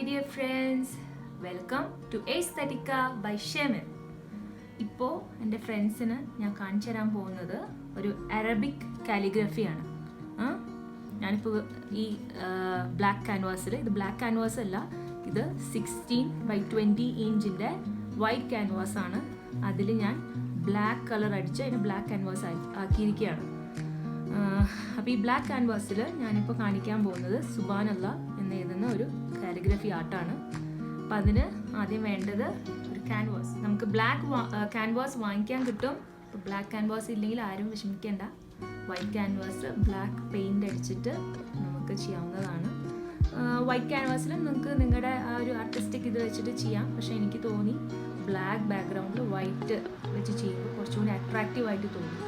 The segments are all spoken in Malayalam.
dear friends, welcome to Aesthetica by Shemin. ഇപ്പോൾ എൻ്റെ ഫ്രണ്ട്സിന് ഞാൻ കാണിച്ചു തരാൻ പോകുന്നത് ഒരു അറബിക് കാലിഗ്രഫിയാണ്. ഞാനിപ്പോൾ ഈ ബ്ലാക്ക് ക്യാൻവാസിൽ, ഇത് ബ്ലാക്ക് ക്യാൻവാസ് അല്ല, ഇത് 16x20 ഇഞ്ചിൻ്റെ വൈറ്റ് ക്യാൻവാസ് ആണ്. അതിൽ ഞാൻ ബ്ലാക്ക് കളർ അടിച്ച് അതിന് ബ്ലാക്ക് ക്യാൻവാസ് ആക്കിയിരിക്കുകയാണ്. അപ്പോൾ ഈ ബ്ലാക്ക് ക്യാൻവാസിൽ ഞാനിപ്പോൾ കാണിക്കാൻ പോകുന്നത് സുബ്ഹാനല്ലാ എന്ന് എഴുതുന്ന ഒരു കാലിഗ്രഫി ആർട്ടാണ്. അപ്പോൾ അതിന് ആദ്യം വേണ്ടത് ഒരു ക്യാൻവാസ്. നമുക്ക് ബ്ലാക്ക് ക്യാൻവാസ് വാങ്ങിക്കാൻ കിട്ടും. ഇപ്പോൾ ബ്ലാക്ക് ക്യാൻവാസ് ഇല്ലെങ്കിൽ ആരും വിഷമിക്കേണ്ട, വൈറ്റ് ക്യാൻവാസ് ബ്ലാക്ക് പെയിൻ്റ് അടിച്ചിട്ട് നമുക്ക് ചെയ്യാവുന്നതാണ്. വൈറ്റ് ക്യാൻവാസിൽ നിങ്ങൾക്ക് നിങ്ങളുടെ ആ ഒരു ആർട്ടിസ്റ്റിക് ഇത് വെച്ചിട്ട് ചെയ്യാം. പക്ഷേ എനിക്ക് തോന്നി ബ്ലാക്ക് ബാക്ക്ഗ്രൗണ്ടിൽ വൈറ്റ് വെച്ച് ചെയ്യുമ്പോൾ കുറച്ചുകൂടി അട്രാക്റ്റീവായിട്ട് തോന്നി.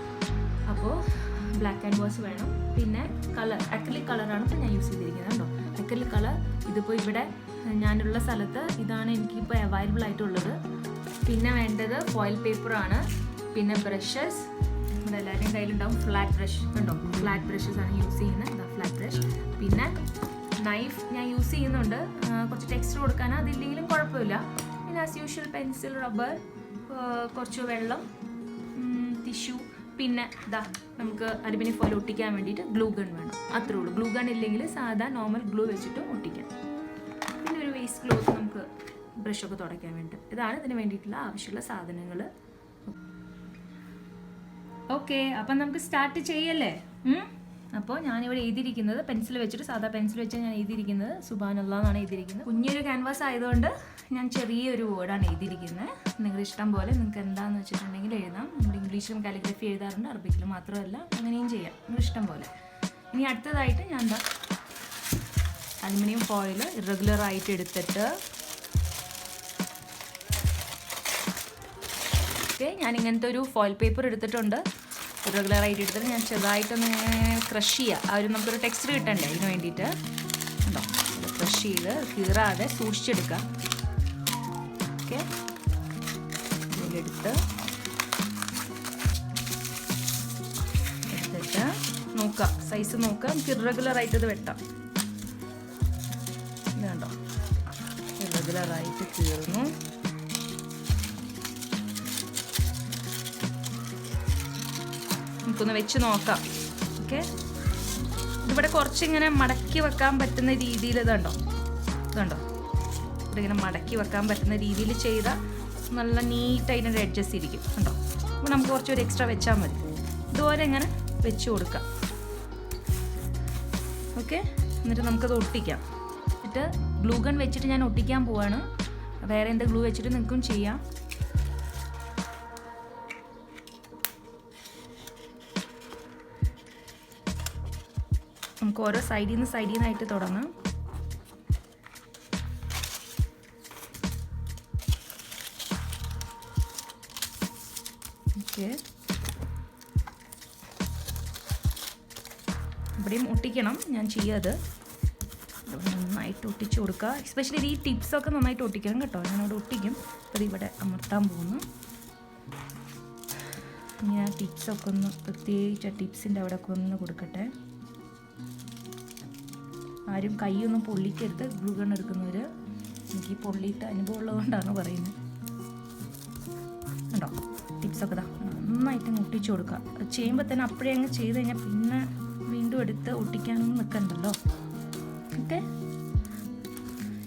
അപ്പോൾ ബ്ലാക്ക് ക്യാൻവാസ് വേണം. പിന്നെ കളർ അക്രിലിക് കളറാണ് ഇപ്പോൾ ഞാൻ യൂസ് ചെയ്തിരിക്കുന്നത്. കേട്ടോ, അക്രിലിക് കളർ ഇതിപ്പോൾ ഇവിടെ ഞാനുള്ള സ്ഥലത്ത് ഇതാണ് എനിക്കിപ്പോൾ അവൈലബിൾ ആയിട്ടുള്ളത്. പിന്നെ വേണ്ടത് ഫോയിൽ പേപ്പറാണ്. പിന്നെ ബ്രഷസ് നമ്മുടെ എല്ലാവരുടെയും കയ്യിലുണ്ടാവും. ഫ്ലാറ്റ് ബ്രഷ് കണ്ടോ, ഫ്ലാറ്റ് ബ്രഷസ് ആണ് യൂസ് ചെയ്യുന്നത്, ഫ്ലാറ്റ് ബ്രഷ്. പിന്നെ നൈഫ് ഞാൻ യൂസ് ചെയ്യുന്നുണ്ട്, കുറച്ച് ടെക്സ്ചർ കൊടുക്കാൻ. അതില്ലെങ്കിലും കുഴപ്പമില്ല. പിന്നെ ആസ് യൂഷ്വൽ പെൻസിൽ, റബ്ബർ, കുറച്ച് വെള്ളം, ടിഷ്യൂ. പിന്നെ ഇതാ നമുക്ക് അലുമിനിയം ഫോയിൽ ഒട്ടിക്കാൻ വേണ്ടിയിട്ട് ഗ്ലൂ ഗൺ വേണം. അത്രേ ഉള്ളൂ. ഗ്ലൂ ഗൺ ഇല്ലെങ്കിൽ സാധാ നോർമൽ ഗ്ലൂ വെച്ചിട്ട് ഒട്ടിക്കാം. പിന്നെ ഒരു വേസ്റ്റ് ക്ലോത്ത് നമുക്ക് ബ്രഷൊക്കെ തുടയ്ക്കാൻ വേണ്ടി. ഇതാണ് ഇതിന് വേണ്ടിയിട്ടുള്ള ആവശ്യമുള്ള സാധനങ്ങൾ. ഓക്കെ, അപ്പം നമുക്ക് സ്റ്റാർട്ട് ചെയ്യല്ലേ? അപ്പോൾ ഞാനിവിടെ എഴുതിയിരിക്കുന്നത് പെൻസിൽ വെച്ചിട്ട്, സാധാ പെൻസിൽ വെച്ച് ഞാൻ എഴുതിയിരിക്കുന്നത് സുബ്ഹാനല്ലാഹ് എന്നാണ് എഴുതിയിരിക്കുന്നത്. കുഞ്ഞൊരു ക്യാൻവാസ് ആയതുകൊണ്ട് ഞാൻ ചെറിയൊരു വേർഡാണ് എഴുതിയിരിക്കുന്നത്. നിങ്ങളുടെ ഇഷ്ടം പോലെ നിങ്ങൾക്ക് എന്താണെന്ന് വെച്ചിട്ടുണ്ടെങ്കിൽ എഴുതാം. നമ്മൾ ഇംഗ്ലീഷിലും കാലിഗ്രഫി എഴുതാറുണ്ട്, അറബിക്കിലും മാത്രമല്ല, അങ്ങനെയും ചെയ്യാം, നിങ്ങളുടെ ഇഷ്ടം പോലെ. ഇനി അടുത്തതായിട്ട് ഞാൻ എന്താ അലുമിനിയം ഫോയിൽ ഇറഗുലറായിട്ട് എടുത്തിട്ട്, ഓക്കെ, ഞാൻ ഇങ്ങനത്തെ ഒരു ഫോയിൽ പേപ്പർ എടുത്തിട്ടുണ്ട്. റെഗുലറായിട്ട് എടുത്തിട്ട് ഞാൻ ചെറുതായിട്ടൊന്ന് ക്രഷ് ചെയ്യുക. ആ ഒരു നമുക്കൊരു ടെക്സ്ചർ കിട്ടണ്ടേ, അതിന് വേണ്ടിയിട്ട് ഉണ്ടോ, ക്രഷ് ചെയ്ത് കീറാതെ സൂക്ഷിച്ചെടുക്കുക. ഓക്കെ, ഇതിലെടുത്തിട്ട് നോക്കാം, സൈസ് നോക്കാം. നമുക്ക് ഇറഗുലറായിട്ട് ഇത് വെട്ടാം. ഇത് കണ്ടോ, ഇറഗുലറായിട്ട് കീറുന്നു. നമുക്കൊന്ന് വെച്ച് നോക്കാം. ഓക്കെ, ഇതിവിടെ കുറച്ചിങ്ങനെ മടക്കി വെക്കാൻ പറ്റുന്ന രീതിയിൽ ഇതുണ്ടോ, ഇവിടെ ഇങ്ങനെ മടക്കി വെക്കാൻ പറ്റുന്ന രീതിയിൽ ചെയ്താൽ നല്ല നീറ്റായിട്ട് അതിൻ്റെ എഡ്ജസ് ഇരിക്കും. കണ്ടോ, അപ്പോൾ നമുക്ക് കുറച്ചൊരു എക്സ്ട്രാ വെച്ചാൽ മതി. ഇതുപോലെ ഇങ്ങനെ വെച്ച് കൊടുക്കാം. ഓക്കെ, എന്നിട്ട് നമുക്കത് ഒട്ടിക്കാം. എന്നിട്ട് ഗ്ലൂ ഗൺ വെച്ചിട്ട് ഞാൻ ഒട്ടിക്കാൻ പോവാണ്. വേറെ എന്ത് ഗ്ലൂ വെച്ചിട്ട് നിൽക്കും ചെയ്യാം. നമുക്ക് ഓരോ സൈഡിൽ നിന്നായിട്ട് തുടങ്ങാം. ഓക്കെ, ഇവിടെയും ഒട്ടിക്കണം, ഞാൻ ചെയ്യാത്. നന്നായിട്ട് ഒട്ടിച്ച് കൊടുക്കുക. എസ്പെഷ്യലി ഈ ടിപ്സൊക്കെ നന്നായിട്ട് ഒട്ടിക്കണം കേട്ടോ. ഞാനവിടെ ഒട്ടിക്കും. അത് ഇവിടെ അമർത്താൻ പോകുന്നു. ഞാൻ ടിപ്സൊക്കെ ഒന്ന് പ്രത്യേകിച്ച് ടിപ്സിൻ്റെ അവിടെയൊക്കെ ഒന്ന് കൊടുക്കട്ടെ. ആരും കൈയൊന്നും പൊള്ളിക്കരുത്. Glue gun എടുക്കുന്നവർ. എനിക്ക് ഈ പൊള്ളിയിട്ട് അനുഭവം ഉള്ളതുകൊണ്ടാണ് പറയുന്നത്. കണ്ടോ, ടിപ്സൊക്കെ ഇതാ നന്നായിട്ട് ഒട്ടിച്ച് കൊടുക്കുക. ചെയ്യുമ്പോൾ തന്നെ അപ്പോഴേ അങ്ങ് ചെയ്ത് കഴിഞ്ഞാൽ പിന്നെ വീണ്ടും എടുത്ത് ഒട്ടിക്കാനൊന്നും നിൽക്കണ്ടല്ലോ. ഓക്കെ,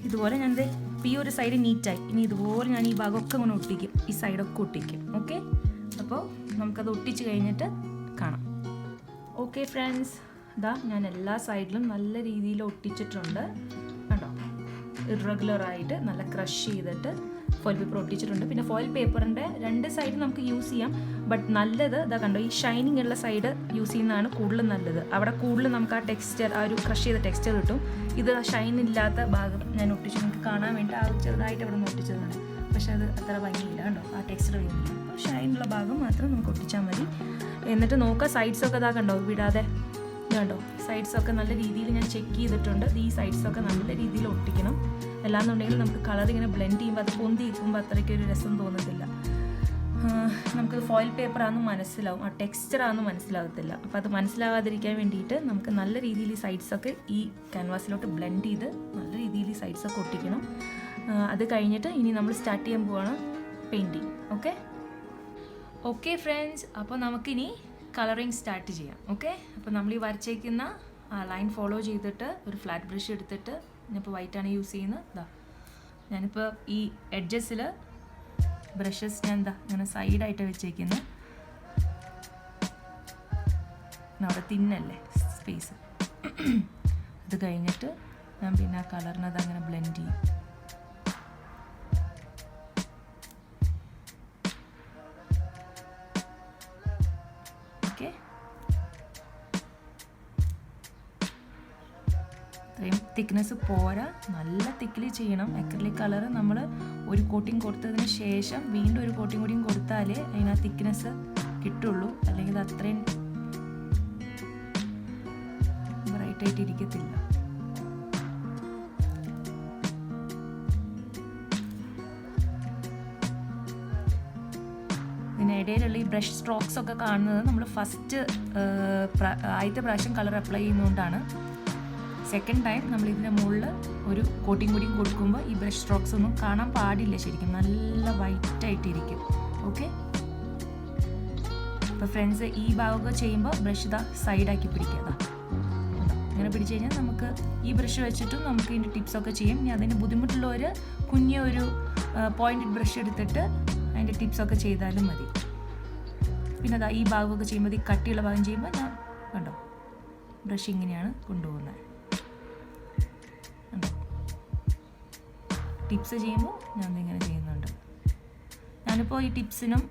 ഇതുപോലെ ഞാൻ ഈ ഒരു സൈഡ് നീറ്റായി. ഇനി ഇതുപോലെ ഞാൻ ഈ ഭാഗമൊക്കെ അങ്ങനെ ഒട്ടിക്കും, ഈ സൈഡൊക്കെ ഒട്ടിക്കും. ഓക്കെ, അപ്പോൾ നമുക്കത് ഒട്ടിച്ച് കഴിഞ്ഞിട്ട് കാണാം. ഓക്കെ ഫ്രണ്ട്സ്, ഇതാ ഞാൻ എല്ലാ സൈഡിലും നല്ല രീതിയിൽ ഒട്ടിച്ചിട്ടുണ്ട്. കണ്ടോ, ഇറഗുലറായിട്ട് നല്ല ക്രഷ് ചെയ്തിട്ട് ഫോയിൽ പേപ്പർ ഒട്ടിച്ചിട്ടുണ്ട്. പിന്നെ ഫോയിൽ പേപ്പറിൻ്റെ രണ്ട് സൈഡ് നമുക്ക് യൂസ് ചെയ്യാം. ബട്ട് നല്ലത് ഇതാ കണ്ടോ, ഈ ഷൈനിങ് ഉള്ള സൈഡ് യൂസ് ചെയ്യുന്നതാണ് കൂടുതൽ നല്ലത്. അവിടെ കൂടുതൽ നമുക്ക് ആ ടെക്സ്ചർ, ആ ഒരു ക്രഷ് ചെയ്ത ടെക്സ്ചർ കിട്ടും. ഇത് ഷൈൻ ഇല്ലാത്ത ഭാഗം ഞാൻ ഒട്ടിച്ചു, നിങ്ങൾക്ക് കാണാൻ വേണ്ടി ആ ചെറുതായിട്ട് അവിടെ നിന്ന് ഒട്ടിച്ചതാണ്. പക്ഷെ അത് അത്ര ഭംഗിയില്ല. കണ്ടോ, ആ ടെക്സ്ചർ വരുന്നില്ല. അപ്പോൾ ഷൈനുള്ള ഭാഗം മാത്രം നമുക്ക് ഒട്ടിച്ചാൽ മതി. എന്നിട്ട് നോക്കുക, സൈഡ്സൊക്കെ ഇതാ കണ്ടോ, വിടാതെ കണ്ടോ, സൈഡ്സൊക്കെ നല്ല രീതിയിൽ ഞാൻ ചെക്ക് ചെയ്തിട്ടുണ്ട്. ഈ സൈഡ്സൊക്കെ നല്ല രീതിയിൽ ഒട്ടിക്കണം. അല്ലാന്നുണ്ടെങ്കിൽ നമുക്ക് കളർ ഇങ്ങനെ ബ്ലെൻഡ് ചെയ്യുമ്പോൾ അത് പൊന്തി ഇരിക്കുമ്പോൾ അത്രയ്ക്കൊരു രസം തോന്നത്തില്ല. നമുക്ക് ഫോയിൽ പേപ്പറാണെന്ന് മനസ്സിലാവും, ആ ടെക്സ്ചറാണെന്ന് മനസ്സിലാകത്തില്ല. അപ്പോൾ അത് മനസ്സിലാവാതിരിക്കാൻ വേണ്ടിയിട്ട് നമുക്ക് നല്ല രീതിയിൽ ഈ സൈഡ്സൊക്കെ ഈ ക്യാൻവാസിലോട്ട് ബ്ലെൻഡ് ചെയ്ത് നല്ല രീതിയിൽ ഈ സൈഡ്സൊക്കെ ഒട്ടിക്കണം. അത് കഴിഞ്ഞിട്ട് ഇനി നമ്മൾ സ്റ്റാർട്ട് ചെയ്യാൻ പോവാണ് പെയിൻറ്റിങ്. ഓക്കെ ഫ്രണ്ട്സ്, അപ്പോൾ നമുക്കിനി കളറിങ് സ്റ്റാർട്ട് ചെയ്യാം. ഓക്കെ, അപ്പോൾ നമ്മൾ ഈ വരച്ചേക്കുന്ന ലൈൻ ഫോളോ ചെയ്തിട്ട് ഒരു ഫ്ലാറ്റ് ബ്രഷ് എടുത്തിട്ട്, ഞാനിപ്പോൾ വൈറ്റാണ് യൂസ് ചെയ്യുന്നത്. ഇതാ ഞാനിപ്പോൾ ഈ എഡ്ജസിൽ ബ്രഷസ് ഞാൻ ഇങ്ങനെ സൈഡായിട്ട് വെച്ചേക്കുന്നത്. അവിടെ തിന്നല്ലേ സ്പേസ്. അത് കഴിഞ്ഞിട്ട് ഞാൻ പിന്നെ ആ കളറിനത് അങ്ങനെ ബ്ലെൻഡ് ചെയ്യും. ഓക്കെ, ഇത്രയും തിക്നെസ് പോരാ, നല്ല തിക്കിൽ ചെയ്യണം. അക്രിലിക് കളർ നമ്മൾ ഒരു കോട്ടിങ് കൊടുത്തതിന് ശേഷം വീണ്ടും ഒരു കോട്ടിങ് കൂടിയും കൊടുത്താലേ അതിന് ആ തിക്നെസ് കിട്ടുള്ളൂ. അല്ലെങ്കിൽ അത് അത്രയും ബ്രൈറ്റായിട്ട് ഇരിക്കത്തില്ല. ഇതിനിടയിലുള്ള ഈ ബ്രഷ് സ്ട്രോക്സ് ഒക്കെ കാണുന്നത് നമ്മൾ ഫസ്റ്റ് ആദ്യത്തെ പ്രാവശ്യം കളർ അപ്ലൈ ചെയ്യുന്നതുകൊണ്ടാണ്. സെക്കൻഡ് ടൈം നമ്മൾ ഇതിൻ്റെ മുകളിൽ ഒരു കോട്ടിങ് കൂടിയും കൊടുക്കുമ്പോൾ ഈ ബ്രഷ് സ്ട്രോക്സ് ഒന്നും കാണാൻ പാടില്ല. ശരിക്കും നല്ല വൈറ്റായിട്ടിരിക്കും. ഓക്കെ, അപ്പോൾ ഫ്രണ്ട്സ് ഈ ഭാഗമൊക്കെ ചെയ്യുമ്പോൾ ബ്രഷ് ഇതാ സൈഡാക്കി പിടിക്കുക. അങ്ങനെ പിടിച്ചു കഴിഞ്ഞാൽ നമുക്ക് ഈ ബ്രഷ് വെച്ചിട്ടും നമുക്ക് ഇതിൻ്റെ ടിപ്സൊക്കെ ചെയ്യും. ഇനി അതിന് ബുദ്ധിമുട്ടുള്ളവർ കുഞ്ഞൊരു പോയിൻറ്റഡ് ബ്രഷ് എടുത്തിട്ട് അതിൻ്റെ ടിപ്സൊക്കെ ചെയ്താലും മതി. പിന്നെ അതാ ഈ ഭാഗമൊക്കെ ചെയ്യുമ്പോൾ ഈ കട്ടിയുള്ള ഭാഗം ചെയ്യുമ്പോൾ ഞാൻ കണ്ടോ ബ്രഷ് ഇങ്ങനെയാണ് കൊണ്ടുപോകുന്നത്. കണ്ടോ, ടിപ്സ് ചെയ്യുമ്പോൾ ഞാൻ ഇങ്ങനെ ചെയ്യുന്നുണ്ട്. ഞാനിപ്പോൾ ഈ ടിപ്സിനും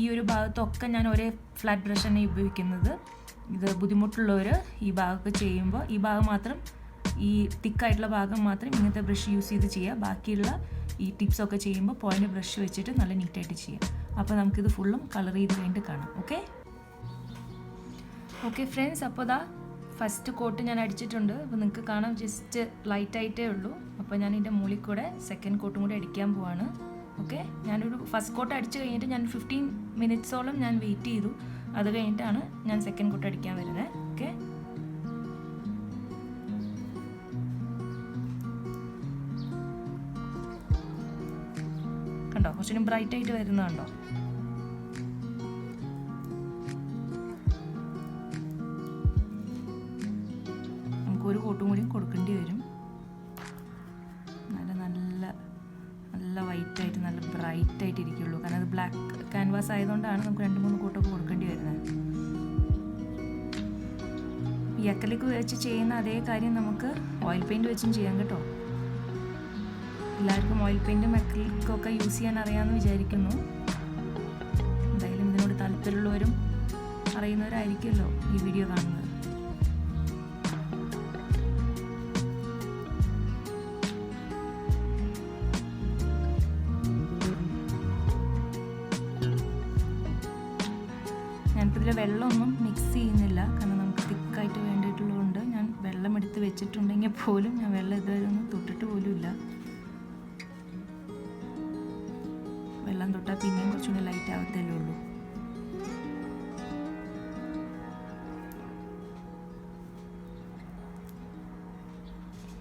ഈ ഒരു ഭാഗത്തൊക്കെ ഞാൻ ഒരേ ഫ്ലാറ്റ് ബ്രഷ് തന്നെ ഉപയോഗിക്കുന്നത്. ഇത് ബുദ്ധിമുട്ടുള്ളവർ ഈ ഭാഗമൊക്കെ ചെയ്യുമ്പോൾ ഈ ഭാഗം മാത്രം, ഈ തിക്കായിട്ടുള്ള ഭാഗം മാത്രം ഇങ്ങനത്തെ ബ്രഷ് യൂസ് ചെയ്ത് ചെയ്യുക. ബാക്കിയുള്ള ഈ ടിപ്സൊക്കെ ചെയ്യുമ്പോൾ പോയിൻ്റ് ബ്രഷ് വെച്ചിട്ട് നല്ല നീറ്റായിട്ട് ചെയ്യാം. അപ്പോൾ നമുക്കിത് ഫുള്ളും കളർ ചെയ്ത് കഴിഞ്ഞിട്ട് കാണാം. ഓക്കെ ഫ്രണ്ട്സ്, അപ്പോൾ ഇതാ ഫസ്റ്റ് കോട്ട് ഞാൻ അടിച്ചിട്ടുണ്ട്. അപ്പോൾ നിങ്ങൾക്ക് കാണാം ജസ്റ്റ് ലൈറ്റായിട്ടേ ഉള്ളൂ. അപ്പോൾ ഞാൻ ഇതിൻ്റെ മുകളിൽ കൂടെ സെക്കൻഡ് കോട്ടും കൂടി അടിക്കാൻ പോവാണ്. ഓക്കെ, ഞാനൊരു ഫസ്റ്റ് കോട്ട് അടിച്ച് കഴിഞ്ഞിട്ട് ഞാൻ 15 മിനിറ്റ്സോളം ഞാൻ വെയിറ്റ് ചെയ്തു. അത് കഴിഞ്ഞിട്ടാണ് ഞാൻ സെക്കൻഡ് കോട്ട് അടിക്കാൻ വരുന്നത്. ഓക്കെ, കണ്ടോ കുറച്ചുകൂടി ബ്രൈറ്റ് ആയിട്ട് വരുന്നുണ്ടോ? നമുക്കൊരു കോട്ടും കൂടി കൊടുക്കേണ്ടി വരും. നല്ല നല്ല നല്ല വൈറ്റായിട്ട് നല്ല ബ്രൈറ്റ് ആയിട്ട് ഇരിക്കുള്ളൂ. കാരണം അത് ബ്ലാക്ക് ക്യാൻവാസ് ആയതുകൊണ്ടാണ് നമുക്ക് 2-3 കോട്ടൊക്കെ കൊടുക്കേണ്ടി വരുന്നത്. ഈ അക്രിലിക് വെച്ച് ചെയ്യുന്ന അതേ കാര്യം നമുക്ക് ഓയിൽ പെയിൻറ്റ് വെച്ചും ചെയ്യാം കേട്ടോ. എല്ലാവർക്കും ഓയിൽ പെയിൻറ്റും അക്രിലിക്കും ഒക്കെ യൂസ് ചെയ്യാൻ അറിയാമെന്ന് വിചാരിക്കുന്നു. എന്തായാലും ഇതിനോട് താല്പര്യമുള്ളവരും അറിയുന്നവരായിരിക്കുമല്ലോ ഈ വീഡിയോ കാണുന്നത്. ഞാനിപ്പോൾ ഇതിൽ വെള്ളമൊന്നും മിക്സ് ചെയ്യുന്നില്ല. കാരണം നമുക്ക് തിക്കായിട്ട് വേണ്ടിയിട്ടുള്ളതുകൊണ്ട് ഞാൻ വെള്ളം എടുത്ത് വെച്ചിട്ടുണ്ടെങ്കിൽ പോലും ഞാൻ വെള്ളം ഇതുവരെ ഒന്നും തൊട്ടിട്ട് പോലും ഇല്ല. വെള്ളം തൊട്ടാൽ പിന്നെയും കുറച്ചുകൂടി ലൈറ്റ് ആവത്തല്ലേ ഉള്ളൂ.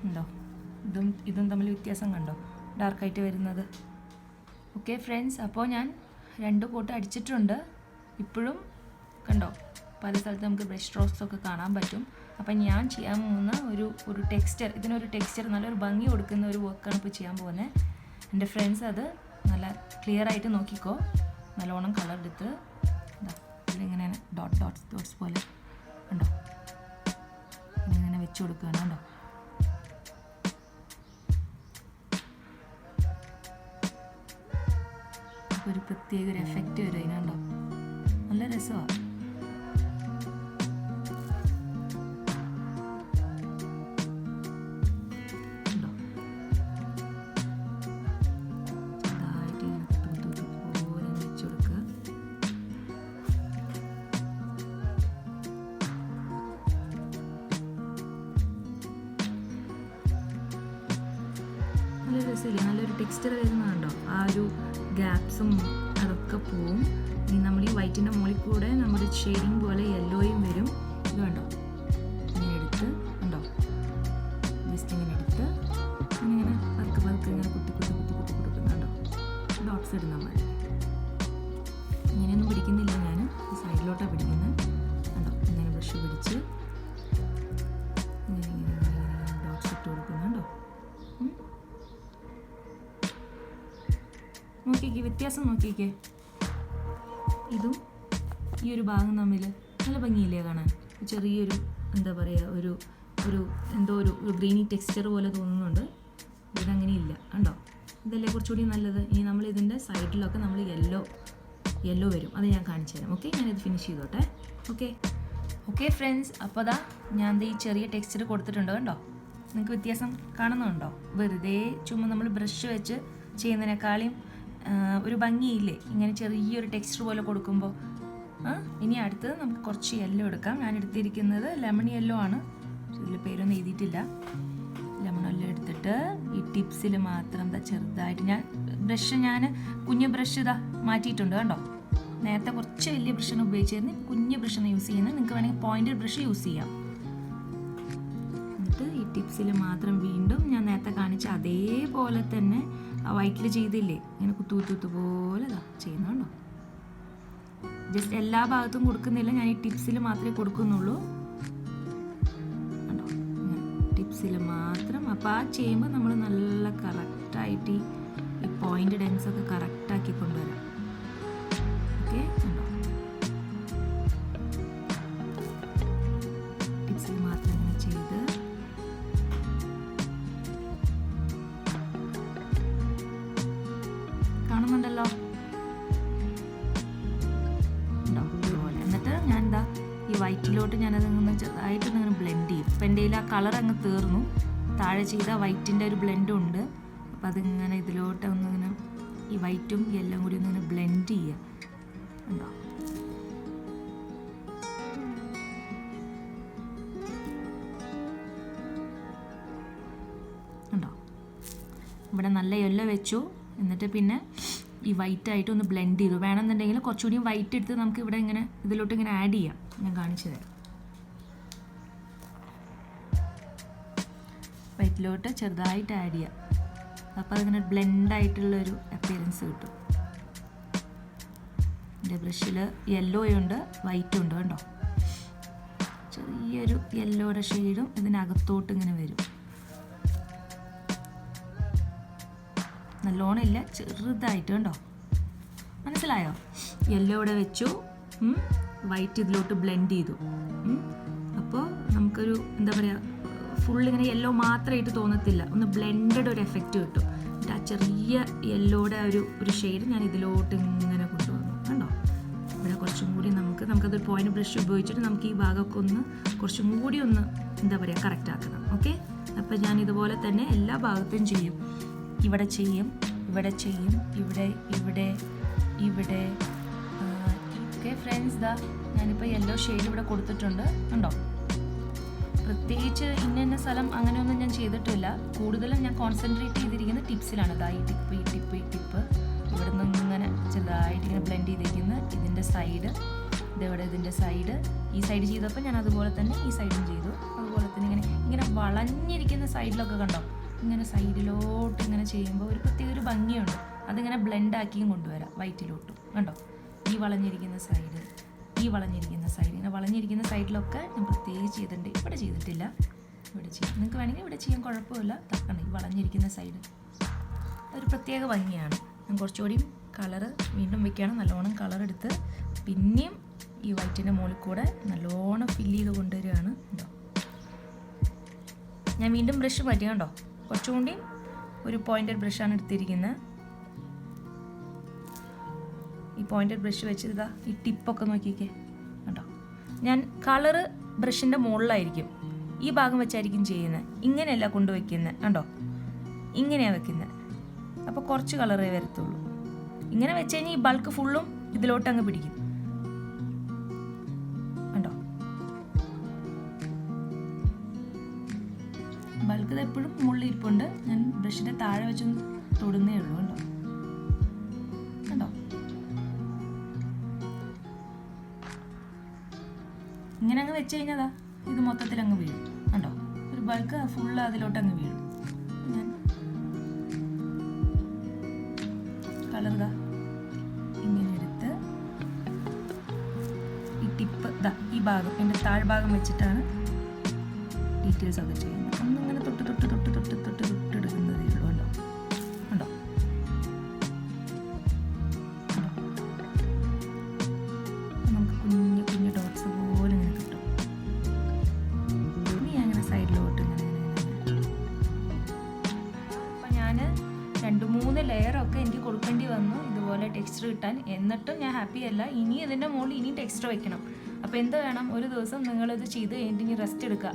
ഉണ്ടോ, ഇതും തമ്മിൽ വ്യത്യാസം കണ്ടോ, ഡാർക്കായിട്ട് വരുന്നത്. ഓക്കെ ഫ്രണ്ട്സ്, അപ്പോൾ ഞാൻ 2 കോട്ട് അടിച്ചിട്ടുണ്ട്. ഇപ്പോഴും കണ്ടോ പല സ്ഥലത്ത് നമുക്ക് ബ്രഷ് സ്ട്രോക്സ് ഒക്കെ കാണാൻ പറ്റും. അപ്പം ഞാൻ ചെയ്യാൻ പോകുന്ന ഒരു ടെക്സ്ചർ, ഇതിനൊരു ടെക്സ്ചർ നല്ലൊരു ഭംഗി കൊടുക്കുന്ന ഒരു വർക്കാണ് ഇപ്പോൾ ചെയ്യാൻ പോകുന്നത്. എൻ്റെ ഫ്രണ്ട്സ് അത് നല്ല ക്ലിയർ ആയിട്ട് നോക്കിക്കോ. നല്ലോണം കളർ എടുത്ത് ഇതിലിങ്ങനെ ഡോട്ട്സ് പോലെ ഉണ്ടോ ഇങ്ങനെ വെച്ച് കൊടുക്കുകയാണ്. കണ്ടോ, ഒരു പ്രത്യേക ഒരു എഫക്റ്റ് വരും അതിനുണ്ടോ, നല്ല രസമാണ്. നല്ല രസമില്ലേ, നല്ലൊരു ടെക്സ്ചർ വരുന്നതുണ്ടോ. ആ ഒരു ഗ്യാപ്സും അതൊക്കെ പോവും. ഇനി നമ്മൾ ഈ വൈറ്റിൻ്റെ മുകളിൽ കൂടെ നമ്മുടെ ഷെയ്ഡിങ് പോലെ യെല്ലോയും വരും. ഇത് കണ്ടോ, ഇങ്ങനെ എടുത്ത് കണ്ടോ ജസ്റ്റ് ഇങ്ങനെ എടുത്ത് ഇങ്ങനെ ടിപ്സ് ഇടുന്ന പോലെ. ഇങ്ങനെയൊന്നും പിടിക്കുന്നില്ല, ഞാൻ സൈഡിലോട്ടാണ് പിടിക്കുന്നത്. കണ്ടോ, ഇങ്ങനെ ബ്രഷ് പിടിച്ച് ഇങ്ങനെ ഡോട്ട്സ് ഇട്ട് കൊടുക്കുന്നുണ്ടോ. നോക്കിക്കേ, വ്യത്യാസം നോക്കിക്കേ. ഇതും ഈ ഒരു ഭാഗം തമ്മിൽ നല്ല ഭംഗിയില്ലേ കാണാൻ? ചെറിയൊരു എന്താ പറയുക, ഒരു എന്തോ ഒരു ഗ്രീനി ടെക്സ്ചർ പോലെ തോന്നുന്നുണ്ട്. ഇതങ്ങനെ ഇല്ല, കണ്ടോ? ഇതല്ലേ കുറച്ചുകൂടി നല്ലത്. ഇനി നമ്മൾ ഇതിൻ്റെ സൈഡിലൊക്കെ നമ്മൾ യെല്ലോ വരും, അത് ഞാൻ കാണിച്ചു തരാം. ഓക്കെ, ഞാനിത് ഫിനിഷ് ചെയ്തോട്ടെ. ഓക്കെ ഫ്രണ്ട്സ്, അപ്പോൾ അതാ ഞാൻ ഈ ചെറിയ ടെക്സ്ചർ കൊടുത്തിട്ടുണ്ട്. കണ്ടോ, നിങ്ങൾക്ക് വ്യത്യാസം കാണുന്നുണ്ടോ? വെറുതെ ചുമ്മാ നമ്മൾ ബ്രഷ് വെച്ച് ചെയ്യുന്നതിനേക്കാളും ഒരു ഭംഗിയില്ലേ ഇങ്ങനെ ചെറിയൊരു ടെക്സ്ചർ പോലെ കൊടുക്കുമ്പോൾ. ഇനി അടുത്തത് നമുക്ക് കുറച്ച് യെല്ലോ എടുക്കാം. ഞാൻ എടുത്തിരിക്കുന്നത് ലെമൺ യെല്ലോ ആണ്, ഇതിൽ പേരൊന്നും എഴുതിയിട്ടില്ല. ലെമൺ യെല്ലോ എടുത്തിട്ട് ഈ ടിപ്സിൽ മാത്രം ചെറുതായിട്ട് ഞാൻ കുഞ്ഞ് ബ്രഷ് മാറ്റിയിട്ടുണ്ട്. കണ്ടോ, നേരത്തെ കുറച്ച് വലിയ ബ്രഷാണ് ഉപയോഗിച്ചിരുന്നത്, കുഞ്ഞ് ബ്രഷാണ് യൂസ് ചെയ്യുന്നത്. നിങ്ങൾക്ക് വേണമെങ്കിൽ പോയിന്റഡ് ബ്രഷ് യൂസ് ചെയ്യാം. എന്നിട്ട് ഈ ടിപ്സിൽ മാത്രം വീണ്ടും ഞാൻ നേരത്തെ കാണിച്ച അതേപോലെ തന്നെ ആ വൈറ്റിൽ ചെയ്തില്ലേ, ഇങ്ങനെ കുത്തു പോലെ ചെയ്യുന്നുണ്ടോ. ജസ്റ്റ് എല്ലാ ഭാഗത്തും കൊടുക്കുന്നില്ല, ഞാൻ ഈ ടിപ്സിൽ മാത്രമേ കൊടുക്കുന്നുള്ളൂ. കണ്ടോ, ടിപ്സിൽ മാത്രം. അപ്പോൾ ആ ചെയ്യുമ്പോൾ നമ്മൾ നല്ല കറക്റ്റായിട്ട് ഈ പോയിന്റ് ഡെൻസ് ഒക്കെ കറക്റ്റാക്കി കൊണ്ടുവരാം. ഓക്കെ, ടിപ്സിൽ മാത്രം ഇങ്ങനെ ചെയ്ത് കാണുന്നുണ്ടല്ലോ. ഇതുപോലെ എന്നിട്ട് ഞാൻ ഈ വൈറ്റിലോട്ട് ഞാനത് ചെറുതായിട്ടൊന്നിങ്ങനെ ബ്ലെൻഡ് ചെയ്യും. ഇപ്പം എൻ്റെ കയ്യിൽ ആ കളർ അങ്ങ് തീർന്നു, താഴെ ചെയ്ത വൈറ്റിൻ്റെ ഒരു ബ്ലെൻഡും ഉണ്ട്. അപ്പം അതിങ്ങനെ ഇതിലോട്ട് ഒന്നിങ്ങനെ ഈ വൈറ്റും എല്ലാം കൂടി ഒന്നിങ്ങനെ ബ്ലെൻഡ് ചെയ്യുക. ഉണ്ടോ, ഉണ്ടോ, ഇവിടെ നല്ല യെല്ലോ വെച്ചു. എന്നിട്ട് പിന്നെ ഈ വൈറ്റായിട്ട് ഒന്ന് ബ്ലെൻഡ് ചെയ്തു. വേണമെന്നുണ്ടെങ്കിൽ കുറച്ചുകൂടി വൈറ്റ് എടുത്ത് നമുക്ക് ഇവിടെ ഇങ്ങനെ ഇതിലോട്ട് ഇങ്ങനെ ആഡ് ചെയ്യാം. ഞാൻ കാണിച്ചു തരാം. വൈറ്റിലോട്ട് ചെറുതായിട്ട് ആഡ് ചെയ്യാം. അപ്പോൾ അതിങ്ങനെ ബ്ലെൻഡായിട്ടുള്ളൊരു അപ്പിയറൻസ് കിട്ടും. എൻ്റെ ബ്രഷിൽ യെല്ലോ ഉണ്ട് വൈറ്റും ഉണ്ട്. കണ്ടോ, ചെറിയൊരു യെല്ലോയുടെ ഷെയ്ഡും ഇതിനകത്തോട്ട് ഇങ്ങനെ വരും. നല്ലോണം ഇല്ല, ചെറുതായിട്ട്. കണ്ടോ, മനസ്സിലായോ? യെല്ലോ ഇവിടെ വെച്ചു, വൈറ്റ് ഇതിലോട്ട് ബ്ലെൻഡ് ചെയ്തു. അപ്പോൾ നമുക്കൊരു എന്താ പറയുക, ഫുള്ളിങ്ങനെ യെല്ലോ മാത്രമായിട്ട് തോന്നത്തില്ല, ഒന്ന് ബ്ലെൻഡഡ് ഒരു എഫക്റ്റ് കിട്ടും. എന്നിട്ട് ആ ചെറിയ യെല്ലോയുടെ ഒരു ഷെയ്ഡ് ഞാൻ ഇതിലോട്ട് ഇങ്ങനെ കൊണ്ടുവന്നു. കണ്ടോ, ഇവിടെ കുറച്ചും കൂടി നമുക്കതൊരു പോയിന്റ് ബ്രഷ് ഉപയോഗിച്ചിട്ട് നമുക്ക് ഈ ഭാഗമൊക്കെ ഒന്ന് കുറച്ചും കൂടി ഒന്ന് എന്താ പറയുക കറക്റ്റ് ആക്കണം. ഓക്കെ, അപ്പോൾ ഞാൻ ഇതുപോലെ തന്നെ എല്ലാ ഭാഗത്തും ചെയ്യും. ഇവിടെ ചെയ്യും, ഇവിടെ ചെയ്യും, ഇവിടെ. ഓക്കെ ഫ്രണ്ട്സ്, ഞാനിപ്പോൾ യെല്ലോ ഷെയ്ഡ് ഇവിടെ കൊടുത്തിട്ടുണ്ട്. കണ്ടോ, പ്രത്യേകിച്ച് ഇന്ന സ്ഥലം അങ്ങനെയൊന്നും ഞാൻ ചെയ്തിട്ടില്ല. കൂടുതലും ഞാൻ കോൺസെൻട്രേറ്റ് ചെയ്തിരിക്കുന്നത് ടിപ്സിലാണ്. ഈ ടിപ്പ് ഇവിടെ നിന്ന് ഇങ്ങനെ ചെറുതായിട്ട് ഇങ്ങനെ ബ്ലെൻഡ് ചെയ്തിരിക്കുന്നത്. ഇതിൻ്റെ സൈഡ്, ഇതിൻ്റെ സൈഡ്, ഈ സൈഡ് ചെയ്തപ്പോൾ ഞാൻ അതുപോലെ തന്നെ ഈ സൈഡും ചെയ്തു. അതുപോലെ തന്നെ ഇങ്ങനെ വളഞ്ഞിരിക്കുന്ന സൈഡിലൊക്കെ കണ്ടോ, ഇങ്ങനെ സൈഡിലോട്ട് ഇങ്ങനെ ചെയ്യുമ്പോൾ ഒരു പ്രത്യേക ഒരു ഭംഗിയുണ്ട്. അതിങ്ങനെ ബ്ലെൻഡാക്കിയും കൊണ്ടുവരാം വൈറ്റിലോട്ടും. കണ്ടോ, ഈ വളഞ്ഞിരിക്കുന്ന സൈഡ്, ഇങ്ങനെ വളഞ്ഞിരിക്കുന്ന സൈഡിലൊക്കെ ഞാൻ പ്രത്യേകിച്ച് ചെയ്തിട്ടുണ്ട്. ഇവിടെ ചെയ്തിട്ടില്ല, ഇവിടെ ചെയ്യാം. നിങ്ങൾക്ക് വേണമെങ്കിൽ ഇവിടെ ചെയ്യാൻ കുഴപ്പമില്ല. തക്കണം, ഈ വളഞ്ഞിരിക്കുന്ന സൈഡ് ഒരു പ്രത്യേക ഭംഗിയാണ്. ഞാൻ കുറച്ചുകൂടി കളറ് വീണ്ടും വെക്കുകയാണ്. നല്ലോണം കളർ എടുത്ത് പിന്നെയും ഈ വൈറ്റിൻ്റെ മുകളിൽ കൂടെ നല്ലോണം ഫില്ല് ചെയ്ത് കൊണ്ടുവരികയാണ്. ഉണ്ടോ, ഞാൻ വീണ്ടും ബ്രഷ് മാറ്റി. കണ്ടോ, കുറച്ചുകൂടി ഒരു പോയിന്റഡ് ബ്രഷാണ് എടുത്തിരിക്കുന്നത്. ഈ പോയിന്റഡ് ബ്രഷ് വെച്ച് ഈ ടിപ്പൊക്കെ നോക്കിക്കേ. കണ്ടോ, ഞാൻ കളറ് ബ്രഷിൻ്റെ മുകളിലായിരിക്കും, ഈ ഭാഗം വെച്ചായിരിക്കും ചെയ്യുന്നത്. ഇങ്ങനെയല്ല കൊണ്ടുവയ്ക്കുന്നത്. കണ്ടോ, ഇങ്ങനെയാണ് വെക്കുന്നത്. അപ്പോൾ കുറച്ച് കളറേ വരത്തുള്ളൂ. ഇങ്ങനെ വെച്ച് കഴിഞ്ഞാൽ ഈ ബൾക്ക് ഫുള്ളും ഇതിലോട്ട് അങ്ങ് പിടിക്കും. കണ്ടോ, ബൾക്ക് ഇത് എപ്പോഴും മുള്ളിരിപ്പുണ്ട്. ഞാൻ ബ്രഷിൻ്റെ താഴെ വെച്ചൊന്ന് തൊടുന്നേ ഉള്ളൂ. കണ്ടോ, കണ്ടോ, ഇങ്ങനെ അങ്ങ് വെച്ച് കഴിഞ്ഞാൽ ഇത് മൊത്തത്തിൽ അങ്ങ് വീഴും. കണ്ടോ, ഒരു ബൾക്ക് ഫുള്ള് അതിലോട്ട് അങ്ങ് വീഴും. ഞാൻ കളർ ഇതാ ഇങ്ങനെ എടുത്ത് ഈ ടിപ്പ് ഇതാ ഈ ഭാഗം എൻ്റെ താഴ്ഭാഗം വെച്ചിട്ടാണ് ഡീറ്റെയിൽസ് ഒക്കെ ചെയ്യുന്നത്. ഒന്നിങ്ങനെ തൊട്ടെടുക്കുന്നതേ ഉള്ളൂ. ഉണ്ടോ നമുക്ക് കുഞ്ഞു കുഞ്ഞു ഡോട്ട്സ് പോലെ ഇങ്ങനെ കിട്ടും. ഇനി അങ്ങനെ സൈഡിലോട്ട് ഇങ്ങനെ അപ്പം ഞാൻ 2-3 ലെയറൊക്കെ എനിക്ക് കൊടുക്കേണ്ടി വന്നു ഇതുപോലെ ടെക്സ്ചർ കിട്ടാൻ. എന്നിട്ടും ഞാൻ ഹാപ്പി അല്ല. ഇനി ഇതിൻ്റെ മുകളിൽ ഇനിയും ടെക്സ്ചർ വെക്കണം. അപ്പോൾ എന്ത് വേണം, ഒരു ദിവസം നിങ്ങളിത് ചെയ്ത് കഴിഞ്ഞിട്ട് ഇനി റെസ്റ്റ് എടുക്കുക.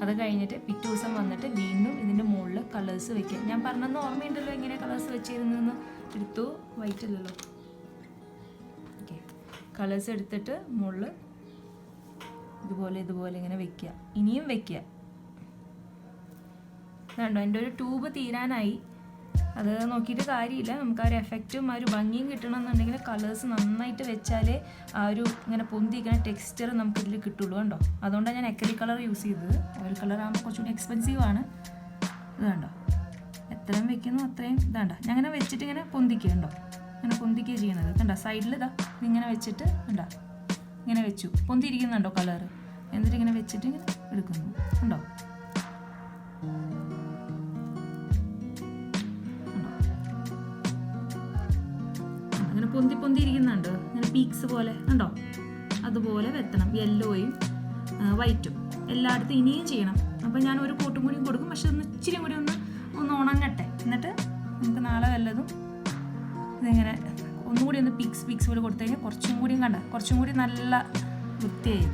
അത് കഴിഞ്ഞിട്ട് പിറ്റേ ദിവസം വന്നിട്ട് വീണ്ടും ഇതിൻ്റെ മുകളിൽ കളേഴ്സ് വെക്കുക. ഞാൻ പറഞ്ഞെന്ന് ഓർമ്മയുണ്ടല്ലോ എങ്ങനെ കളേഴ്സ് വെച്ചിരുന്നെന്ന്. എടുത്തു, വൈറ്റ് അല്ലല്ലോ. ഓക്കെ, കളേഴ്സ് എടുത്തിട്ട് മുകളിൽ ഇതുപോലെ ഇങ്ങനെ വെക്കുക. ഇനിയും വെക്കുക. കണ്ടോ, എൻ്റെ ഒരു ട്യൂബ് തീരാനായി. അത് നോക്കിയിട്ട് കാര്യമില്ല. നമുക്ക് ആ ഒരു എഫക്റ്റും ആ ഒരു ഭംഗിയും കിട്ടണമെന്നുണ്ടെങ്കിൽ കളേഴ്സ് നന്നായിട്ട് വെച്ചാലേ ആ ഒരു ഇങ്ങനെ പൊന്തിക്കുന്ന ടെക്സ്ചർ നമുക്ക് ഇതിൽ കിട്ടുള്ളൂ. കണ്ടോ, അതുകൊണ്ടാണ് ഞാൻ അക്രിലിക് കളർ യൂസ് ചെയ്തത്. ഓയിൽ കളർ ആകുമ്പോൾ കുറച്ചുകൂടി എക്സ്പെൻസീവ് ആണ്. ഇത് കണ്ടോ, എത്രയും വെക്കുന്നു അത്രയും ഇതാണ്ട. ഞാൻ ഇങ്ങനെ വെച്ചിട്ട് ഇങ്ങനെ പൊന്തിക്കുക. കണ്ടോ, ഇങ്ങനെ പൊന്തിക്കുക ചെയ്യണത്. കണ്ടോ, സൈഡിൽ ഇതാ ഇതിങ്ങനെ വെച്ചിട്ട് കണ്ടോ ഇങ്ങനെ വെച്ചു. പൊന്തിയിരിക്കുന്നുണ്ടോ കളർ. എന്നിട്ട് ഇങ്ങനെ വെച്ചിട്ട് ഇങ്ങനെ എടുക്കുന്നു. കണ്ടോ, അങ്ങനെ പൊന്തി ഇരിക്കുന്നുണ്ട്. ഇങ്ങനെ പീക്സ് പോലെ കണ്ടോ, അതുപോലെ വെത്തണം. യെല്ലോയും വൈറ്റും എല്ലായിടത്തും ഇനിയും ചെയ്യണം. അപ്പോൾ ഞാൻ ഒരു കോട്ടും കൂടിയും കൊടുക്കും. പക്ഷെ ഒന്ന് ഇച്ചിരി കൂടി ഒന്ന് ഉണങ്ങട്ടെ. എന്നിട്ട് നമുക്ക് നാളെ വല്ലതും ഇതിങ്ങനെ ഒന്നുകൂടി ഒന്ന് പീക്സ് പോലെ കൊടുത്തു കഴിഞ്ഞാൽ കുറച്ചും കൂടിയും കുറച്ചും കൂടി നല്ല വൃത്തിയായി.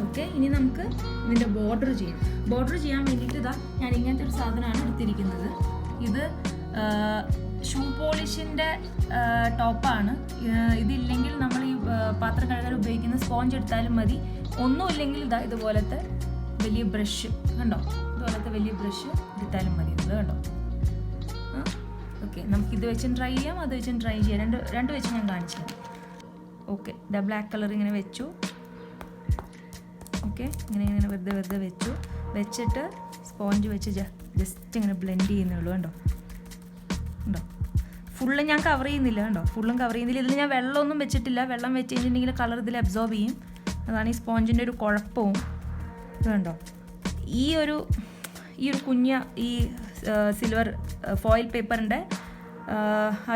ഓക്കെ, ഇനി നമുക്ക് ഇതിൻ്റെ ബോർഡർ ചെയ്യാം. ബോർഡർ ചെയ്യാൻ വേണ്ടിയിട്ട് ഇതാ ഞാൻ ഇങ്ങനത്തെ ഒരു സാധനമാണ് എടുത്തിരിക്കുന്നത്. ഇത് ഷൂ പോളിഷിൻ്റെ ടോപ്പാണ്. ഇതില്ലെങ്കിൽ നമ്മൾ ഈ പാത്രം കഴുകാൻ ഉപയോഗിക്കുന്ന സ്പോഞ്ച് എടുത്താലും മതി. ഒന്നുമില്ലെങ്കിൽ ഇതാ ഇതുപോലത്തെ വലിയ ബ്രഷ് കണ്ടോ, ഇതുപോലത്തെ വലിയ ബ്രഷ് എടുത്താലും മതി. ഇത് കണ്ടോ. ഓക്കെ, നമുക്കിത് വെച്ചും ട്രൈ ചെയ്യാം, അത് വെച്ചും ട്രൈ ചെയ്യാം. രണ്ട് വെച്ച് ഞാൻ കാണിച്ചു തരാം. ഓക്കെ, ഇതാ ബ്ലാക്ക് കളർ ഇങ്ങനെ വെച്ചു. ഓക്കെ, ഇങ്ങനെ വെറുതെ വെച്ചിട്ട് സ്പോഞ്ച് വെച്ച് ജസ്റ്റ് ഇങ്ങനെ ബ്ലെൻഡ് ചെയ്യുന്നുള്ളൂ. കണ്ടോ, ഫുള്ള് ഞാൻ കവർ ചെയ്യുന്നില്ല. കണ്ടോ, ഫുള്ളും കവർ ചെയ്യുന്നില്ല. ഇതിൽ ഞാൻ വെള്ളമൊന്നും വെച്ചിട്ടില്ല. വെള്ളം വെച്ച് കഴിഞ്ഞിട്ടുണ്ടെങ്കിൽ കളർ ഇതിൽ അബ്സോർബ് ചെയ്യും. അതാണ് ഈ സ്പോഞ്ചിൻ്റെ ഒരു കുഴപ്പവും. ഇത് കണ്ടോ, ഈ ഒരു കുഞ്ഞ ഈ സിൽവർ ഫോയിൽ പേപ്പറിൻ്റെ ആ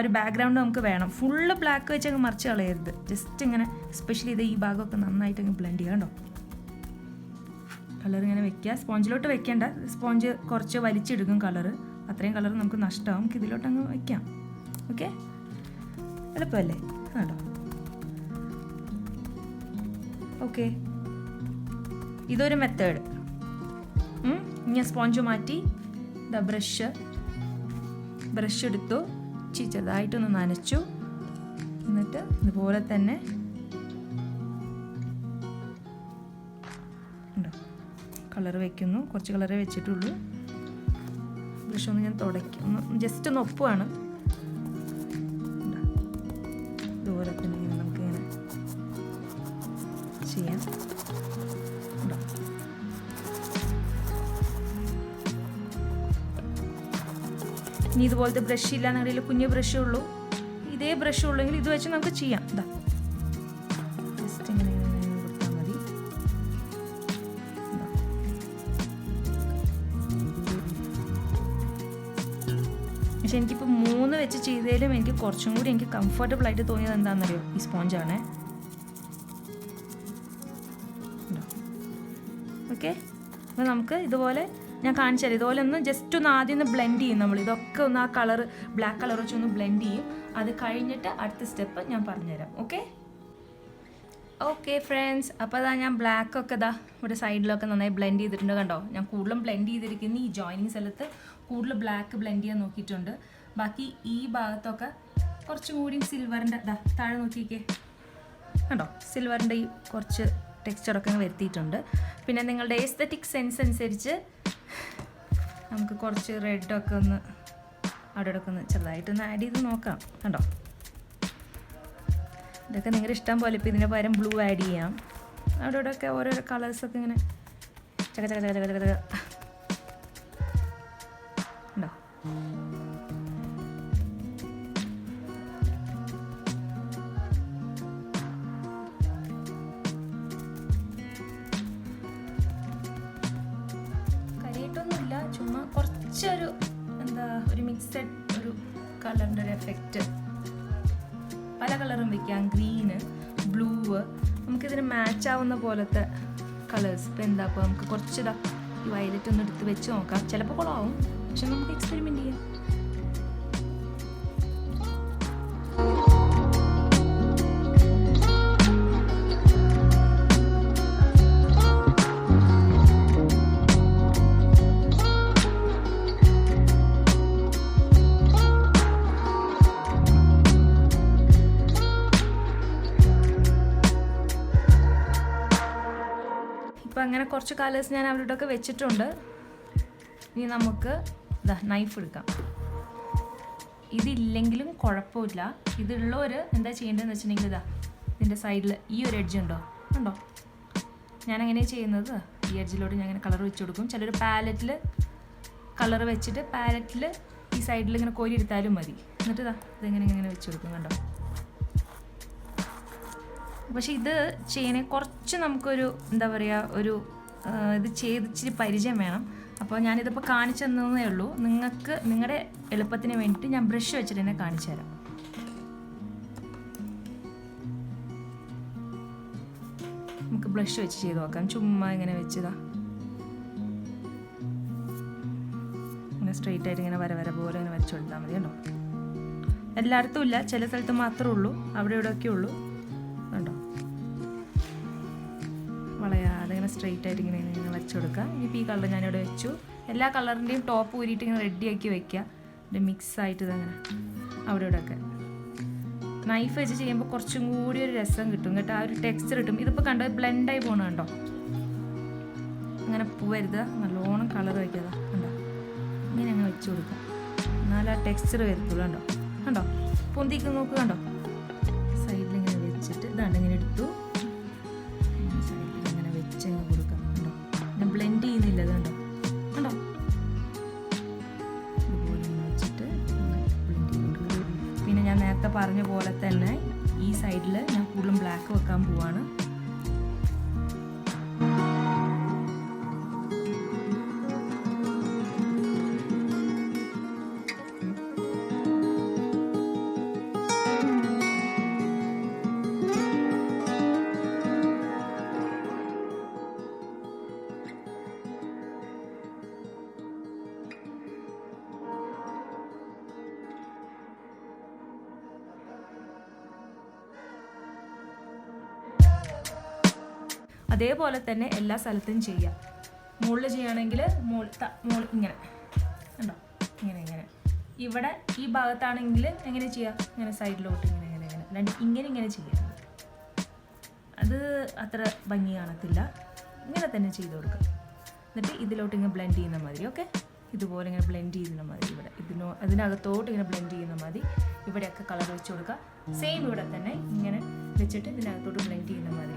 ഒരു ബാക്ക്ഗ്രൗണ്ട് നമുക്ക് വേണം. ഫുള്ള് ബ്ലാക്ക് വെച്ചങ്ങ് മറിച്ച് കളയരുത്. ജസ്റ്റ് ഇങ്ങനെ എസ്പെഷ്യലി ഇത് ഈ ഭാഗമൊക്കെ നന്നായിട്ട് അങ്ങ് ബ്ലെൻഡ് ചെയ്യുക. കണ്ടോ, കളർ ഇങ്ങനെ വെക്കുക. സ്പോഞ്ചിലോട്ട് വെക്കേണ്ട, സ്പോഞ്ച് കുറച്ച് വലിച്ചെടുക്കും കളർ. അത്രയും കളർ നമുക്ക് നഷ്ടമാവും. നമുക്ക് ഇതിലോട്ട് അങ്ങ് വയ്ക്കാം. ഓക്കെ, എളുപ്പമല്ലേ? കണ്ടോ. ഓക്കെ, ഇതൊരു മെത്തേഡ്. ഇനി സ്പോഞ്ച് മാറ്റി ദ ബ്രഷ് എടുത്തു, ചെറുതായിട്ടൊന്ന് നനച്ചു. എന്നിട്ട് ഇതുപോലെ തന്നെ ഉണ്ടോ കളർ വയ്ക്കുന്നു. കുറച്ച് കളറേ വെച്ചിട്ടുള്ളൂ. ബ്രഷ് ഒന്ന് ഞാൻ തുടയ്ക്കും, ജസ്റ്റ് ഒന്ന് ഒപ്പുവാണ്. ഇതുപോലെ തന്നെ നമുക്കിങ്ങനെ ചെയ്യാം. ഇനി ഇതുപോലത്തെ ബ്രഷ് ഇല്ല എന്നുണ്ടെങ്കിൽ കുഞ്ഞ് ബ്രഷേ ഉള്ളൂ. ഇതേ ബ്രഷ് ഉള്ളെങ്കിൽ ഇത് വെച്ച് നമുക്ക് ചെയ്യാം. ഇതാ ജസ്റ്റ് ഇങ്ങനെ കൊടുത്താൽ മതി. പക്ഷെ എനിക്കിപ്പോൾ 3 വെച്ച് ചെയ്തതിലും എനിക്ക് കുറച്ചും കൂടി എനിക്ക് കംഫർട്ടബിൾ ആയിട്ട് തോന്നിയത് എന്താണെന്നറിയോ, ഈ സ്പോഞ്ചാണ്. ഓക്കെ, അപ്പോൾ നമുക്ക് ഇതുപോലെ ഞാൻ കാണിച്ചാൽ ഇതുപോലെ ഒന്ന് ജസ്റ്റ് ഒന്ന് ആദ്യം ഒന്ന് ബ്ലെൻഡ് ചെയ്യും. നമ്മൾ ഇതൊക്കെ ഒന്ന് ആ കളർ ബ്ലാക്ക് കളർ വെച്ച് ഒന്ന് ബ്ലെൻഡ് ചെയ്യും. അത് കഴിഞ്ഞിട്ട് അടുത്ത സ്റ്റെപ്പ് ഞാൻ പറഞ്ഞുതരാം. ഓക്കെ ഫ്രണ്ട്സ്, അപ്പോൾ അതാ ഞാൻ ബ്ലാക്കൊക്കെ ഇതാ ഇവിടെ സൈഡിലൊക്കെ നന്നായി ബ്ലെൻഡ് ചെയ്തിട്ടുണ്ട്. കണ്ടോ, ഞാൻ കൂടുതലും ബ്ലെൻഡ് ചെയ്തിരിക്കുന്ന ഈ ജോയിനിങ് സ്ഥലത്ത് കൂടുതൽ ബ്ലാക്ക് ബ്ലെൻഡ് ചെയ്യാൻ നോക്കിയിട്ടുണ്ട്. ബാക്കി ഈ ഭാഗത്തൊക്കെ കുറച്ചും കൂടി സിൽവറിൻ്റെ താഴെ നോക്കിക്കേ. കണ്ടോ, സിൽവറിൻ്റെ ഈ കുറച്ച് ടെക്സ്ചറൊക്കെ വരുത്തിയിട്ടുണ്ട്. പിന്നെ നിങ്ങളുടെ എസ്തെറ്റിക് സെൻസ് അനുസരിച്ച് നമുക്ക് കുറച്ച് റെഡൊക്കെ ഒന്ന് അവിടെയൊക്കെ ഒന്ന് ചെറുതായിട്ടൊന്ന് ആഡ് ചെയ്ത് നോക്കാം. കണ്ടോ, ഇതൊക്കെ നിങ്ങളുടെ ഇഷ്ടം പോലെ. ഇപ്പോൾ ഇതിന് പകരം ബ്ലൂ ആഡ് ചെയ്യാം. അവിടെ ഇവിടെയൊക്കെ ഓരോരോ കളേഴ്സൊക്കെ ഇങ്ങനെ ഉണ്ടോ. കുറച്ചൊരു എന്താ ഒരു മിക്സഡ് ഒരു കളറിൻ്റെ ഒരു എഫക്റ്റ്. പല കളറും വെക്കാം, ഗ്രീന്, ബ്ലൂ, നമുക്കിതിന് മാച്ച് ആവുന്ന പോലത്തെ കളേഴ്സ്. ഇപ്പോൾ എന്താ, അപ്പോൾ നമുക്ക് കുറച്ചിതാ ഈ വയലറ്റ് ഒന്ന് എടുത്ത് വെച്ച് നോക്കാം. ചിലപ്പോൾ കുളമാവും, പക്ഷെ നമുക്ക് എക്സ്പെരിമെൻറ്റ് ചെയ്യാം. അപ്പോൾ അങ്ങനെ കുറച്ച് കളേഴ്സ് ഞാൻ അവരോടൊക്കെ വെച്ചിട്ടുണ്ട്. ഇനി നമുക്ക് ഇതാ നൈഫ് എടുക്കാം. ഇതില്ലെങ്കിലും കുഴപ്പമില്ല. ഇതുള്ളവർ എന്താ ചെയ്യേണ്ടതെന്ന് വെച്ചിട്ടുണ്ടെങ്കിൽ ഇതാ ഇതിൻ്റെ സൈഡിൽ ഈ ഒരു എഡ്ജ് ഉണ്ടോ, ഞാനങ്ങനെ ചെയ്യുന്നത്. ഈ എഡ്ജിലോട്ട് ഞാൻ അങ്ങനെ കളർ വെച്ച് കൊടുക്കും. ചിലർ പാലറ്റിൽ കളർ വെച്ചിട്ട് പാലറ്റിൽ ഈ സൈഡിൽ ഇങ്ങനെ കോരി എടുത്താലും മതി. എന്നിട്ട് ഇതാ ഇങ്ങനെ വെച്ച് കൊടുക്കും, കണ്ടോ. പക്ഷെ ഇത് ചെയ്യണേ കുറച്ച് നമുക്കൊരു എന്താ പറയുക, ഒരു ഇത് ഇച്ചിരി പരിചയം വേണം. അപ്പോൾ ഞാനിതിപ്പോൾ കാണിച്ചു തന്നതേ ഉള്ളൂ. നിങ്ങൾക്ക് നിങ്ങളുടെ എളുപ്പത്തിന് വേണ്ടിയിട്ട് ഞാൻ ബ്രഷ് വെച്ചിട്ട് തന്നെ കാണിച്ചു തരാം. നമുക്ക് ബ്രഷ് വെച്ച് ചെയ്ത് നോക്കാം. ചുമ്മാ ഇങ്ങനെ വെച്ചതാ, ഇങ്ങനെ സ്ട്രെയിറ്റ് ആയിട്ട് ഇങ്ങനെ വര പോലെ ഇങ്ങനെ വരച്ചു കൊടുത്താൽ മതി, കണ്ടോ. എല്ലായിടത്തും ഇല്ല, ചില സ്ഥലത്ത് മാത്രമേ ഉള്ളൂ, അവിടെ ഇവിടെയൊക്കെ ഉള്ളൂ, കണ്ടോ. വളയാതെ ഇങ്ങനെ സ്ട്രെയിറ്റ് ആയിട്ട് ഇങ്ങനെ വരച്ചു കൊടുക്കുക. ഇനിയിപ്പോൾ ഈ കളർ ഞാനിവിടെ വെച്ചു. എല്ലാ കളറിൻ്റെയും ടോപ്പ് ഊരിയിട്ട് ഇങ്ങനെ റെഡിയാക്കി വെക്കുക. ഇത് മിക്സായിട്ട് ഇതങ്ങനെ അവിടെ ഇവിടെയൊക്കെ നൈഫ് വെച്ച് ചെയ്യുമ്പോൾ കുറച്ചും കൂടി ഒരു രസം കിട്ടും കേട്ടോ, ആ ഒരു ടെക്സ്ചർ കിട്ടും. ഇതിപ്പോൾ കണ്ടോ ബ്ലെൻഡായി പോകണം, കണ്ടോ. അങ്ങനെ പോവരുത്, നല്ലോണം കളർ വയ്ക്കാതെ, കണ്ടോ. ഇങ്ങനെ അങ്ങ് വെച്ച് കൊടുക്കുക, എന്നാൽ ആ ടെക്സ്ചർ വരത്തുള്ളൂ, കണ്ടോ. കണ്ടോ പൊന്തിക്ക് നോക്കുക, കണ്ടോ. സൈഡിൽ ഇങ്ങനെ വെച്ചിട്ട് ഇതാണ്ട് ഇങ്ങനെ എടുത്തു, കൊടുക്കാം, കണ്ടോ. ഞാൻ ബ്ലെൻഡ് ചെയ്യുന്നില്ല, കണ്ടോ. ഇതുപോലെ വെച്ചിട്ട് ബ്ലെൻഡ് ചെയ്ത് കൊടുക്കുക. പിന്നെ ഞാൻ നേരത്തെ പറഞ്ഞ പോലെ തന്നെ ഈ സൈഡിൽ ഞാൻ കൂടുതലും ബ്ലാക്ക് വെക്കാൻ പോവാണ്. അതേപോലെ തന്നെ എല്ലാ സ്ഥലത്തും ചെയ്യാം. മുകളിൽ ചെയ്യുകയാണെങ്കിൽ മുകളിൽ ഇങ്ങനെ ഉണ്ടോ, ഇങ്ങനെ ഇവിടെ ഈ ഭാഗത്താണെങ്കിൽ എങ്ങനെ ചെയ്യാം, ഇങ്ങനെ സൈഡിലോട്ട് ഇങ്ങനെ അല്ലാണ്ട് ഇങ്ങനെ ചെയ്യാം. അത് അത്ര ഭംഗി കാണത്തില്ല. ഇങ്ങനെ തന്നെ ചെയ്ത് കൊടുക്കാം. എന്നിട്ട് ഇതിലോട്ട് ഇങ്ങനെ ബ്ലെൻഡ് ചെയ്യുന്ന മതി. ഓക്കെ, ഇതുപോലെ ഇങ്ങനെ ബ്ലെൻഡ് ചെയ്യുന്ന മതി. ഇവിടെ അതിനകത്തോട്ട് ഇങ്ങനെ ബ്ലെൻഡ് ചെയ്യുന്ന മതി. ഇവിടെയൊക്കെ കളർ വെച്ച് കൊടുക്കുക. സെയിം ഇവിടെ തന്നെ ഇങ്ങനെ വെച്ചിട്ട് ഇതിനകത്തോട്ട് ബ്ലെൻഡ് ചെയ്യുന്ന മതി.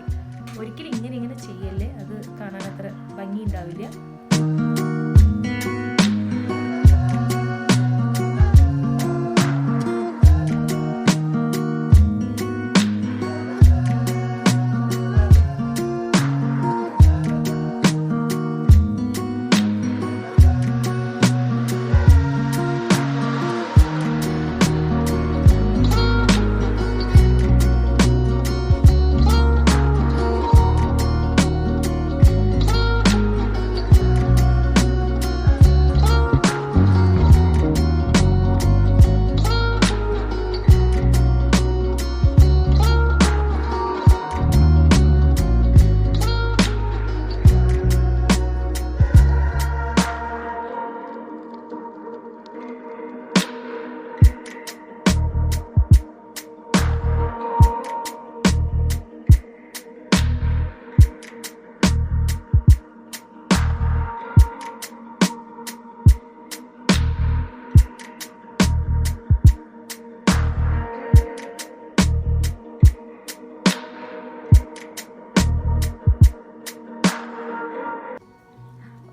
ഒരിക്കലും ഇങ്ങനെ ചെയ്യല്ലേ, അത് കാണാൻ അത്ര ഭംഗി ഉണ്ടാവില്ല.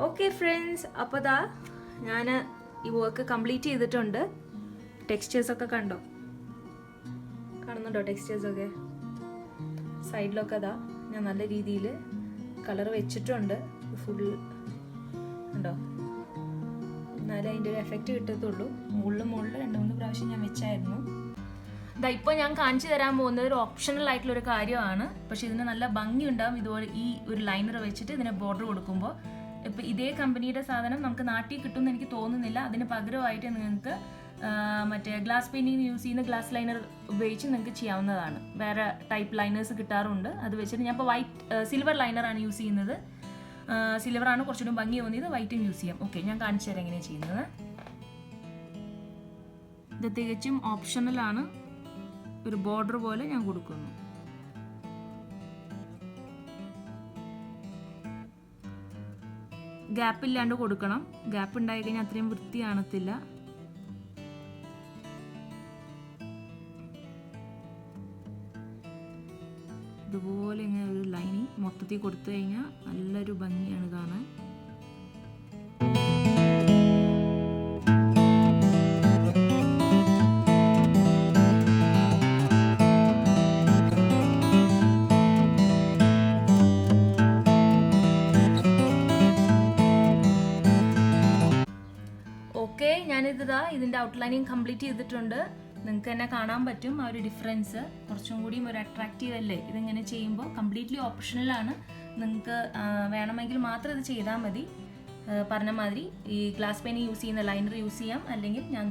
ഓക്കെ ഫ്രണ്ട്സ്, അപ്പോൾ ദാ ഞാൻ ഈ വർക്ക് കംപ്ലീറ്റ് ചെയ്തിട്ടുണ്ട്. ടെക്സ്റ്റേഴ്സൊക്കെ കാണുന്നുണ്ടോ? ടെക്സ്റ്റേഴ്സൊക്കെ സൈഡിലൊക്കെ അതാ ഞാൻ നല്ല രീതിയിൽ കളർ വെച്ചിട്ടുണ്ട്. ഫുൾ ഉണ്ടോ, എന്നാലേ അതിൻ്റെ ഒരു എഫക്റ്റ് കിട്ടത്തുള്ളൂ. മുകളിൽ 2-3 പ്രാവശ്യം ഞാൻ വെച്ചായിരുന്നു. ഇതാ ഇപ്പോൾ ഞാൻ കാണിച്ചു തരാൻ പോകുന്നത് ഒരു ഓപ്ഷണൽ ആയിട്ടുള്ളൊരു കാര്യമാണ്. പക്ഷേ ഇതിന് നല്ല ഭംഗി ഉണ്ടാവും ഇതുപോലെ ഈ ഒരു ലൈനർ വെച്ചിട്ട് ഇതിന് ബോർഡർ കൊടുക്കുമ്പോൾ. ഇപ്പോൾ ഇതേ കമ്പനിയുടെ സാധനം നമുക്ക് നാട്ടിൽ കിട്ടുമെന്ന് എനിക്ക് തോന്നുന്നില്ല. അതിന് പകരമായിട്ട് നിങ്ങൾക്ക് മറ്റേ ഗ്ലാസ് പെയിൻറ്റിങ് യൂസ് ചെയ്യുന്ന ഗ്ലാസ് ലൈനർ ഉപയോഗിച്ച് നിങ്ങൾക്ക് ചെയ്യാവുന്നതാണ്. വേറെ ടൈപ്പ് ലൈനേഴ്സ് കിട്ടാറുണ്ട്. അത് വെച്ചിട്ട് ഞാൻ ഇപ്പോൾ സിൽവർ ലൈനറാണ് യൂസ് ചെയ്യുന്നത്. സിൽവറാണ് കുറച്ചുകൂടി ഭംഗി തോന്നിയത്. വൈറ്റും യൂസ് ചെയ്യാം. ഓക്കെ, ഞാൻ കാണിച്ചു തരാം എങ്ങനെയാണ് ചെയ്യുന്നത്. ഇത് തികച്ചും ഓപ്ഷണലാണ്. ഒരു ബോർഡർ പോലെ ഞാൻ കൊടുക്കുന്നു. ഗ്യാപ്പില്ലാണ്ട് കൊടുക്കണം. ഗ്യാപ്പ് ഉണ്ടായി കഴിഞ്ഞാൽ അത്രയും വൃത്തി കാണത്തില്ല. ഇതുപോലെ ഇങ്ങനെ ഒരു ലൈനിങ് മൊത്തത്തിൽ കൊടുത്തു കഴിഞ്ഞാൽ നല്ലൊരു ഭംഗിയാണ് കാണാൻ. ഓക്കെ, ഇതിൻ്റെ ഔട്ട്ലൈനിങ് കംപ്ലീറ്റ് ചെയ്തിട്ടുണ്ട്. നിങ്ങൾക്ക് തന്നെ കാണാൻ പറ്റും ആ ഒരു ഡിഫറൻസ്. കുറച്ചും കൂടിയും ഒരു അട്രാക്റ്റീവ് അല്ലേ ഇതിങ്ങനെ ചെയ്യുമ്പോൾ. കംപ്ലീറ്റ്ലി ഓപ്ഷണലാണ്. നിങ്ങൾക്ക് വേണമെങ്കിൽ മാത്രം ഇത് ചെയ്താൽ മതി. പറഞ്ഞ മാതിരി ഈ ഗ്ലാസ് പെയിൻറ്റിങ് യൂസ് ചെയ്യുന്ന ലൈനർ യൂസ് ചെയ്യാം. അല്ലെങ്കിൽ ഞാൻ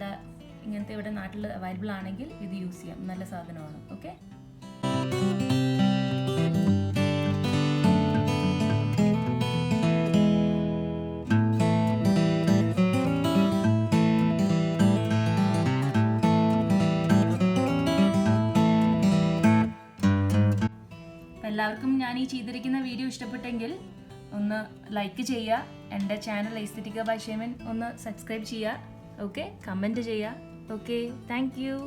ഇങ്ങനത്തെ ഇവിടെ നാട്ടിൽ അവൈലബിൾ ആണെങ്കിൽ ഇത് യൂസ് ചെയ്യാം. നല്ല സാധനമാണ്. ഓക്കെ, എല്ലാവർക്കും ഞാൻ ഈ ചെയ്തിരിക്കുന്ന വീഡിയോ ഇഷ്ടപ്പെട്ടെങ്കിൽ ഒന്ന് ലൈക്ക് ചെയ്യുക. എൻ്റെ ചാനൽ Aesthetica by Shemin ഒന്ന് സബ്സ്ക്രൈബ് ചെയ്യുക. ഓക്കെ, കമൻറ്റ് ചെയ്യുക. Okay, thank you.